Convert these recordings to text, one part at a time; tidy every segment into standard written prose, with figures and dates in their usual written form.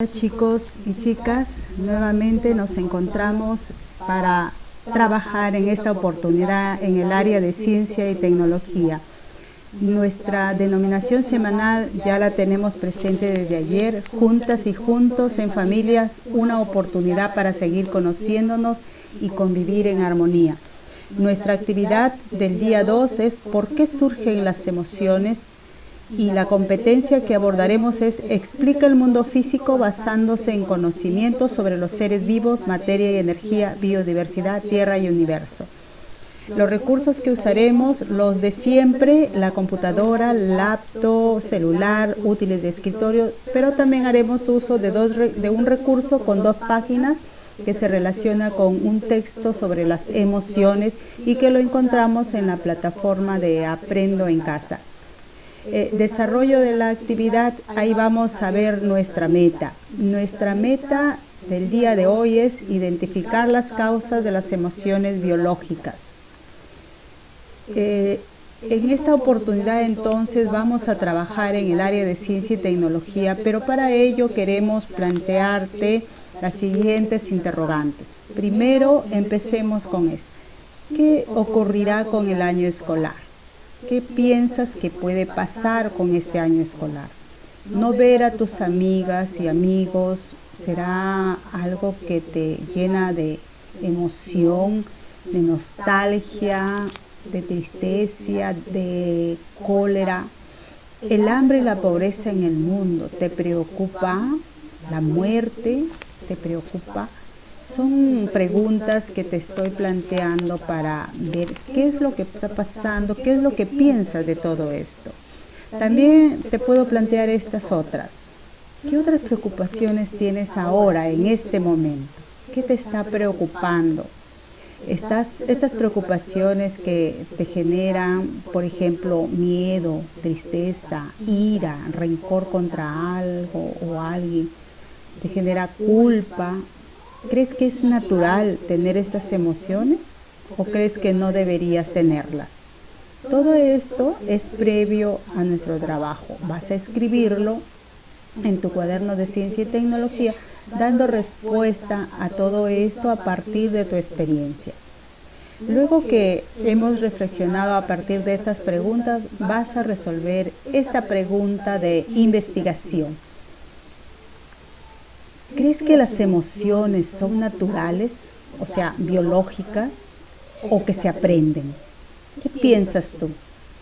Hola chicos y chicas, nuevamente nos encontramos para trabajar en esta oportunidad en el área de ciencia y tecnología. Nuestra denominación semanal ya la tenemos presente desde ayer, juntas y juntos en familias, una oportunidad para seguir conociéndonos y convivir en armonía. Nuestra actividad del día 2 es ¿por qué surgen las emociones? Y la competencia que abordaremos es explica el mundo físico basándose en conocimientos sobre los seres vivos, materia y energía, biodiversidad, tierra y universo. Los recursos que usaremos, los de siempre, la computadora, laptop, celular, útiles de escritorio, pero también haremos uso de un recurso con 2 páginas que se relaciona con un texto sobre las emociones y que lo encontramos en la plataforma de Aprendo en Casa. Desarrollo de la actividad, ahí vamos a ver nuestra meta. Nuestra meta del día de hoy es identificar las causas de las emociones biológicas. En esta oportunidad entonces vamos a trabajar en el área de ciencia y tecnología, pero para ello queremos plantearte las siguientes interrogantes. Primero, empecemos con esto. ¿Qué ocurrirá con el año escolar? ¿Qué piensas que puede pasar con este año escolar? No ver a tus amigas y amigos será algo que te llena de emoción, de nostalgia, de tristeza, de cólera. El hambre y la pobreza en el mundo, ¿te preocupa? ¿La muerte te preocupa? Son preguntas que te estoy planteando para ver qué es lo que está pasando, qué es lo que piensas de todo esto. También te puedo plantear estas otras. ¿Qué otras preocupaciones tienes ahora, en este momento? ¿Qué te está preocupando? Estas preocupaciones que te generan, por ejemplo, miedo, tristeza, ira, rencor contra algo o alguien, te genera culpa. ¿Crees que es natural tener estas emociones o crees que no deberías tenerlas? Todo esto es previo a nuestro trabajo. Vas a escribirlo en tu cuaderno de ciencia y tecnología, dando respuesta a todo esto a partir de tu experiencia. Luego que hemos reflexionado a partir de estas preguntas, vas a resolver esta pregunta de investigación. ¿Crees que las emociones son naturales, o sea, biológicas, o que se aprenden? ¿Qué piensas tú?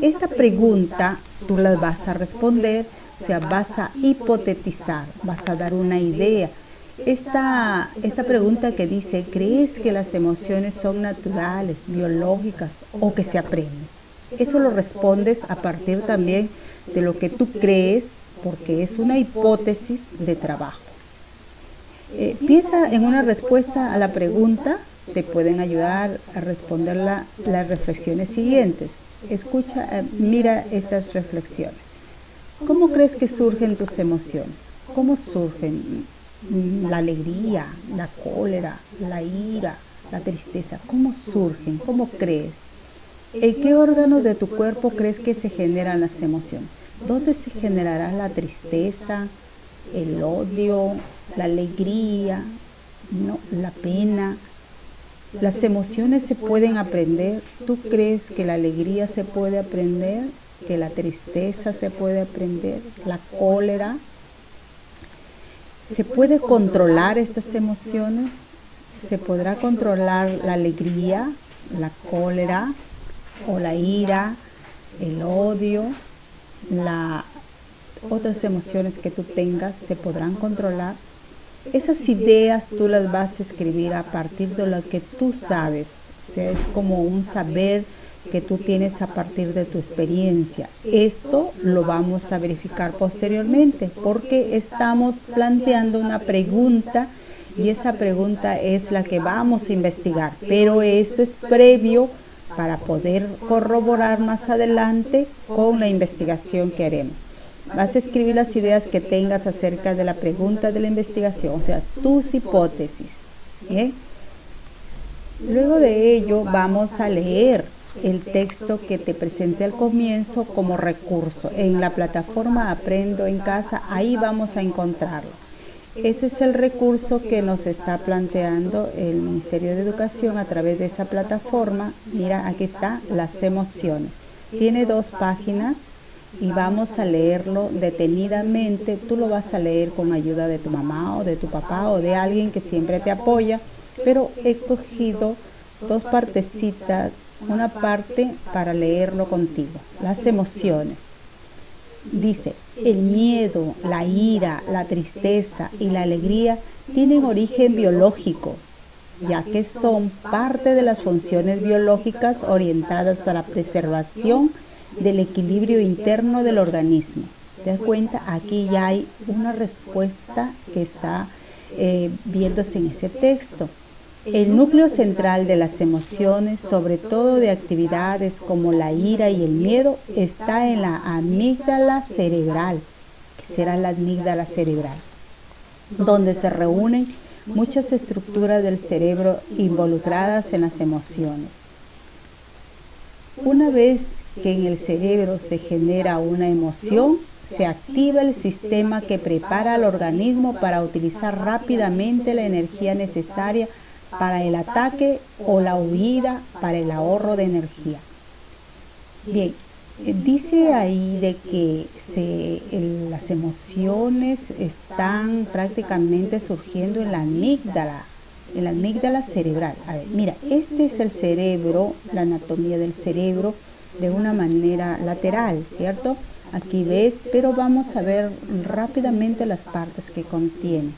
Esta pregunta tú la vas a responder, o sea, vas a hipotetizar, vas a dar una idea. Esta pregunta que dice, ¿crees que las emociones son naturales, biológicas, o que se aprenden? Eso lo respondes a partir también de lo que tú crees, porque es una hipótesis de trabajo. Piensa en una respuesta a la pregunta, te pueden ayudar a responder las reflexiones siguientes. Escucha, mira estas reflexiones. ¿Cómo crees que surgen tus emociones? ¿Cómo surgen la alegría, la cólera, la ira, la tristeza? ¿Cómo surgen? ¿Cómo crees? ¿En qué órganos de tu cuerpo crees que se generan las emociones? ¿Dónde se generará la tristeza, el odio, la alegría, no, la pena? Las emociones se pueden aprender. ¿Tú crees que la alegría se puede aprender? ¿Que la tristeza se puede aprender? ¿La cólera? ¿Se puede controlar estas emociones? ¿Se podrá controlar la alegría, la cólera o la ira, el odio, las otras emociones que tú tengas? ¿Se podrán controlar? Esas ideas tú las vas a escribir a partir de lo que tú sabes. O sea, es como un saber que tú tienes a partir de tu experiencia. Esto lo vamos a verificar posteriormente porque estamos planteando una pregunta y esa pregunta es la que vamos a investigar. Pero esto es previo para poder corroborar más adelante con la investigación que haremos. Vas a escribir las ideas que tengas acerca de la pregunta de la investigación, o sea, tus hipótesis. ¿Bien? Luego de ello vamos a leer el texto que te presenté al comienzo como recurso. En la plataforma Aprendo en Casa, ahí vamos a encontrarlo. Ese es el recurso que nos está planteando el Ministerio de Educación a través de esa plataforma. Mira, aquí está, las emociones. Tiene 2 páginas y vamos a leerlo detenidamente. Tú lo vas a leer con ayuda de tu mamá o de tu papá o de alguien que siempre te apoya, pero he cogido 2 partecitas, una parte para leerlo contigo. Las emociones. Dice, el miedo, la ira, la tristeza y la alegría tienen origen biológico, ya que son parte de las funciones biológicas orientadas a la preservación del equilibrio interno del organismo. ¿Te das cuenta? Aquí ya hay una respuesta que está viéndose en ese texto. El núcleo central de las emociones, sobre todo de actividades como la ira y el miedo, está en la amígdala cerebral, que será la amígdala cerebral, donde se reúnen muchas estructuras del cerebro involucradas en las emociones. Una vez que en el cerebro se genera una emoción, se activa el sistema que prepara al organismo para utilizar rápidamente la energía necesaria para el ataque o la huida, para el ahorro de energía. Bien, dice ahí de que las emociones están prácticamente surgiendo en la amígdala cerebral. A ver, mira, este es el cerebro, la anatomía del cerebro de una manera lateral, ¿cierto? Aquí ves, pero vamos a ver rápidamente las partes que contiene.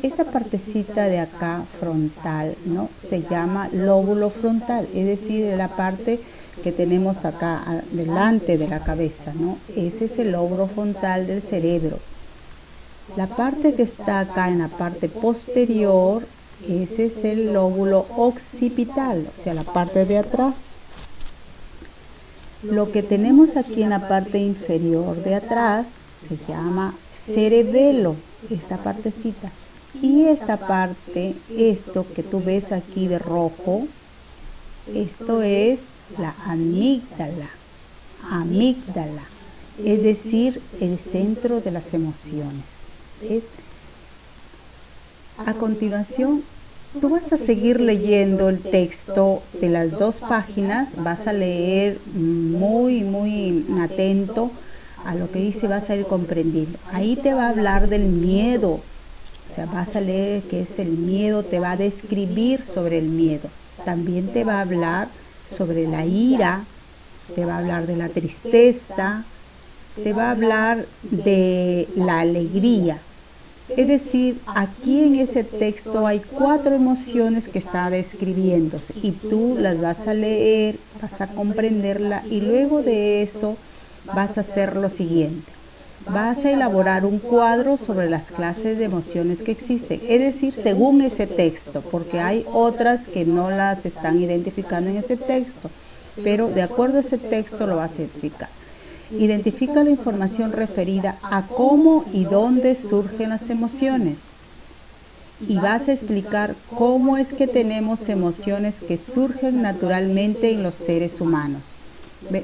Esta partecita de acá frontal, ¿no? Se llama lóbulo frontal, es decir, la parte que tenemos acá delante de la cabeza, ¿no? Ese es el lóbulo frontal del cerebro. La parte que está acá en la parte posterior, ese es el lóbulo occipital, o sea, la parte de atrás. Lo que tenemos aquí en la parte inferior de atrás se llama cerebelo, esta partecita. Y esta parte, esto que tú ves aquí de rojo, esto es la amígdala, es decir, el centro de las emociones. A continuación, tú vas a seguir leyendo el texto de las 2 páginas, vas a leer muy atento a lo que dice, vas a ir comprendiendo. Ahí te va a hablar del miedo. O sea, vas a leer qué es el miedo, te va a describir sobre el miedo. También te va a hablar sobre la ira, te va a hablar de la tristeza, te va a hablar de la alegría. Es decir, aquí en ese texto hay 4 emociones que está describiéndose y tú las vas a leer, vas a comprenderla y luego de eso vas a hacer lo siguiente. Vas a elaborar un cuadro sobre las clases de emociones que existen, es decir, según ese texto, porque hay otras que no las están identificando en ese texto, pero de acuerdo a ese texto lo vas a identificar. Identifica la información referida a cómo y dónde surgen las emociones. Y vas a explicar cómo es que emociones que surgen naturalmente en los seres humanos.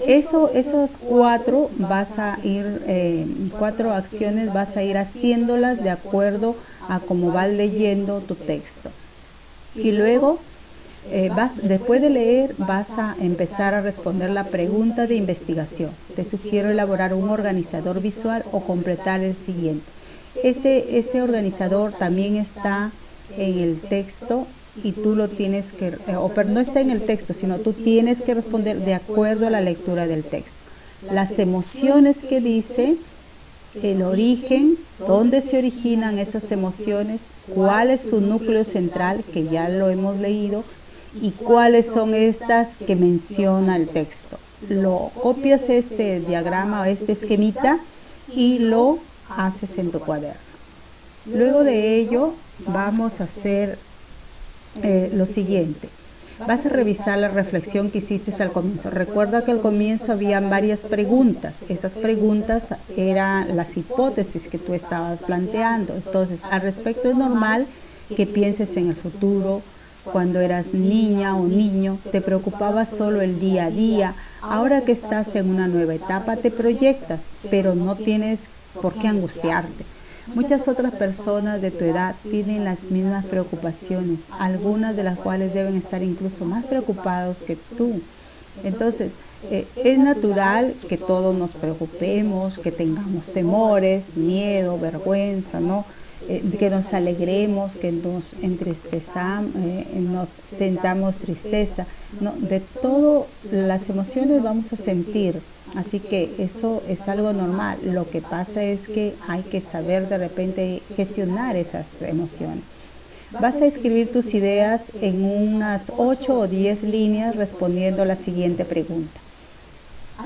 Esas 4 vas a ir, 4 acciones vas a ir haciéndolas de acuerdo a cómo vas leyendo tu texto. Y luego, después de leer, vas a empezar a responder la pregunta de investigación. Te sugiero elaborar un organizador visual o completar el siguiente. Este organizador también está en el texto y tú lo tienes que, pero no está en el texto, sino tú tienes que responder de acuerdo a la lectura del texto. Las emociones que dice, el origen, dónde se originan esas emociones, cuál es su núcleo central, que ya lo hemos leído, y cuáles son estas que menciona el texto. Lo copias este diagrama o este esquemita y lo haces en tu cuaderno. Luego de ello vamos a hacer lo siguiente. Vas a revisar la reflexión que hiciste al comienzo. Recuerda que al comienzo habían varias preguntas. Esas preguntas eran las hipótesis que tú estabas planteando. Entonces, al respecto es normal que pienses en el futuro. Cuando eras niña o niño, te preocupaba solo el día a día. Ahora que estás en una nueva etapa, te proyectas, pero no tienes por qué angustiarte. Muchas otras personas de tu edad tienen las mismas preocupaciones, algunas de las cuales deben estar incluso más preocupados que tú. Entonces, es natural que todos nos preocupemos, que tengamos temores, miedo, vergüenza, ¿no? Que nos alegremos, que nos entristezamos, nos sentamos tristeza, ¿no? De todas las emociones vamos a sentir, así que eso es algo normal. Lo que pasa es que hay que saber de repente gestionar esas emociones. Vas a escribir tus ideas en unas 8 o 10 líneas respondiendo a la siguiente pregunta.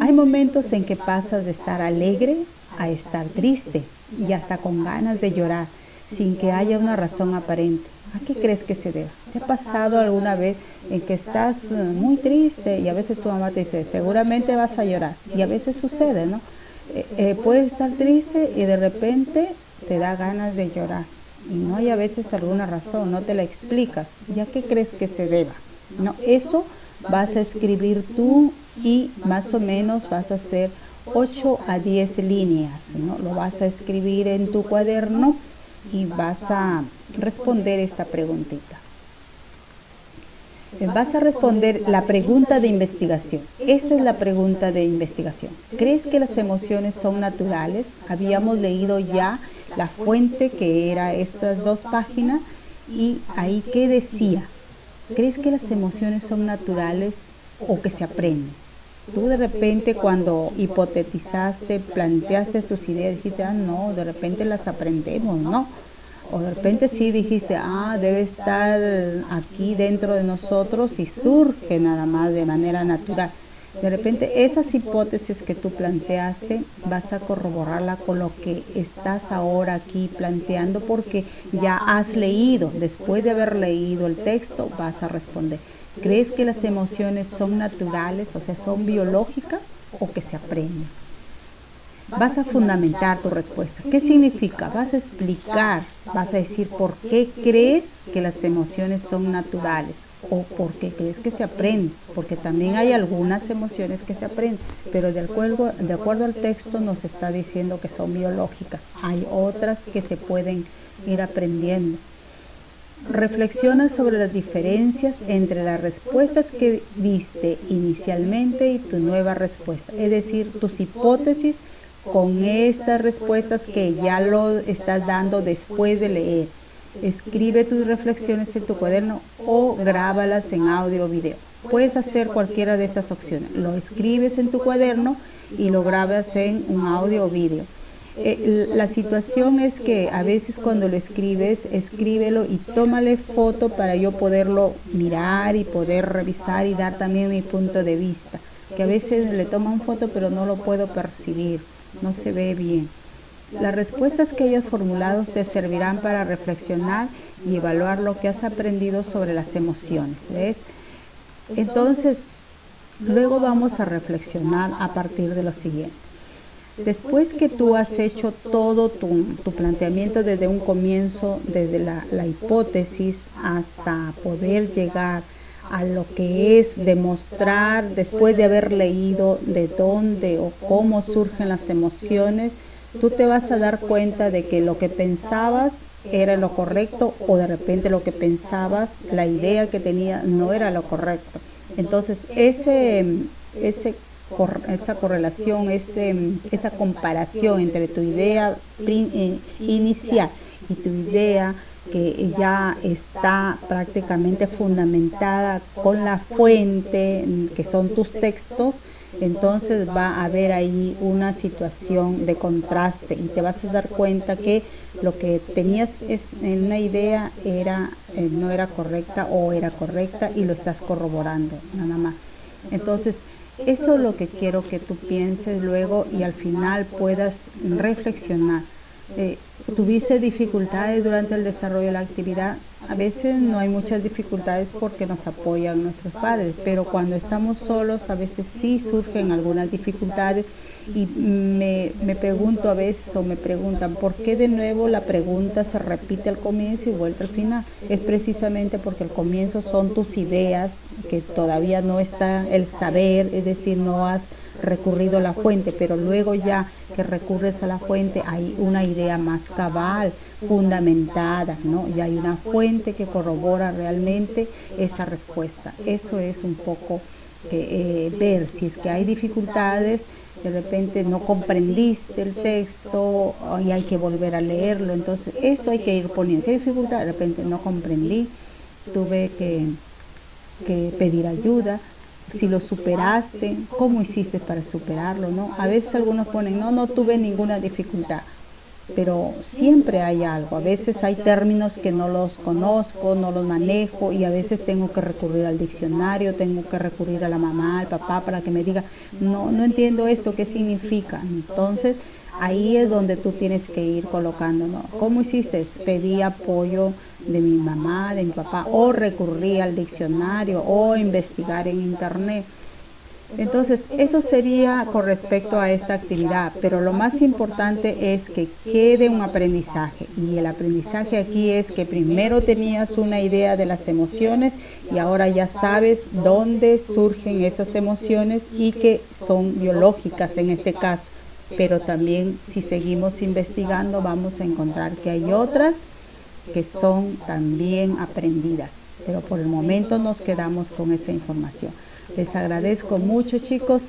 Hay momentos en que pasas de estar alegre a estar triste y hasta con ganas de llorar, sin que haya una razón aparente. ¿A qué crees que se deba? ¿Te ha pasado alguna vez en que estás muy triste y a veces tu mamá te dice, seguramente vas a llorar? Y a veces sucede, ¿no? Puedes estar triste y de repente te da ganas de llorar. Y no hay a veces alguna razón, no te la explicas. ¿Y a qué crees que se deba? No, eso vas a escribir tú y más o menos vas a hacer 8 a 10 líneas, ¿no? Lo vas a escribir en tu cuaderno y vas a responder esta preguntita. Vas a responder la pregunta de investigación. Esta es la pregunta de investigación. ¿Crees que las emociones son naturales? Habíamos leído ya la fuente, que era estas 2 páginas, y ahí ¿qué decía? ¿Crees que las emociones son naturales o que se aprenden? Tú de repente cuando hipotetizaste, planteaste tus ideas, dijiste, no, de repente las aprendemos, ¿no? O de repente sí dijiste, debe estar aquí dentro de nosotros y surge nada más de manera natural. De repente esas hipótesis que tú planteaste vas a corroborarla con lo que estás ahora aquí planteando, porque ya has leído. Después de haber leído el texto vas a responder. ¿Crees que las emociones son naturales, o sea, son biológicas o que se aprenden? Vas a fundamentar tu respuesta. ¿Qué significa? Vas a explicar, vas a decir por qué crees que las emociones son naturales o por qué crees que se aprenden, porque también hay algunas emociones que se aprenden, pero de acuerdo al texto nos está diciendo que son biológicas. Hay otras que se pueden ir aprendiendo. Reflexiona sobre las diferencias entre las respuestas que diste inicialmente y tu nueva respuesta, es decir, tus hipótesis con estas respuestas que ya lo estás dando después de leer. Escribe tus reflexiones en tu cuaderno o grábalas en audio o video. Puedes hacer cualquiera de estas opciones. Lo escribes en tu cuaderno y lo grabas en un audio o video. La situación es que a veces cuando lo escribes, escríbelo y tómale foto para yo poderlo mirar y poder revisar y dar también mi punto de vista. Que a veces le toman foto pero no lo puedo percibir, no se ve bien. Las respuestas que hayas formulado te servirán para reflexionar y evaluar lo que has aprendido sobre las emociones, ¿ves? Entonces, luego vamos a reflexionar a partir de lo siguiente. Después que tú has hecho todo tu planteamiento desde un comienzo, desde la hipótesis hasta poder llegar a lo que es demostrar, después de haber leído de dónde o cómo surgen las emociones, tú te vas a dar cuenta de que lo que pensabas era lo correcto o de repente lo que pensabas, la idea que tenía no era lo correcto. Entonces esa correlación, esa comparación entre tu idea inicial y tu idea que ya está prácticamente fundamentada con la fuente, que son tus textos, entonces va a haber ahí una situación de contraste y te vas a dar cuenta que lo que tenías en una idea no era correcta o era correcta y lo estás corroborando nada más. Entonces, eso es lo que quiero que tú pienses luego y al final puedas reflexionar. ¿Tuviste dificultades durante el desarrollo de la actividad? A veces no hay muchas dificultades porque nos apoyan nuestros padres, pero cuando estamos solos a veces sí surgen algunas dificultades y me pregunto a veces o me preguntan ¿por qué de nuevo la pregunta se repite al comienzo y vuelve al final? Es precisamente porque al comienzo son tus ideas, que todavía no está el saber, es decir, no has recurrido a la fuente, pero luego ya que recurres a la fuente, hay una idea más cabal, fundamentada, ¿no? Y hay una fuente que corrobora realmente esa respuesta. Eso es un poco ver si es que hay dificultades, de repente no comprendiste el texto y hay que volver a leerlo. Entonces, esto hay que ir poniendo. ¿Qué dificultad? De repente no comprendí, tuve que pedir ayuda. Si lo superaste, ¿cómo hiciste para superarlo? ¿No? A veces algunos ponen, no tuve ninguna dificultad, pero siempre hay algo. A veces hay términos que no los conozco, no los manejo, y a veces tengo que recurrir al diccionario, tengo que recurrir a la mamá, al papá, para que me diga, no entiendo esto, ¿qué significa? Entonces, ahí es donde tú tienes que ir colocando, ¿no? ¿Cómo hiciste? Pedí apoyo de mi mamá, de mi papá, o recurrí al diccionario, o investigar en internet. Entonces, eso sería con respecto a esta actividad, pero lo más importante es que quede un aprendizaje, y el aprendizaje aquí es que primero tenías una idea de las emociones y ahora ya sabes dónde surgen esas emociones y que son biológicas en este caso, pero también si seguimos investigando vamos a encontrar que hay otras que son también aprendidas, pero por el momento nos quedamos con esa información. Les agradezco mucho, chicos.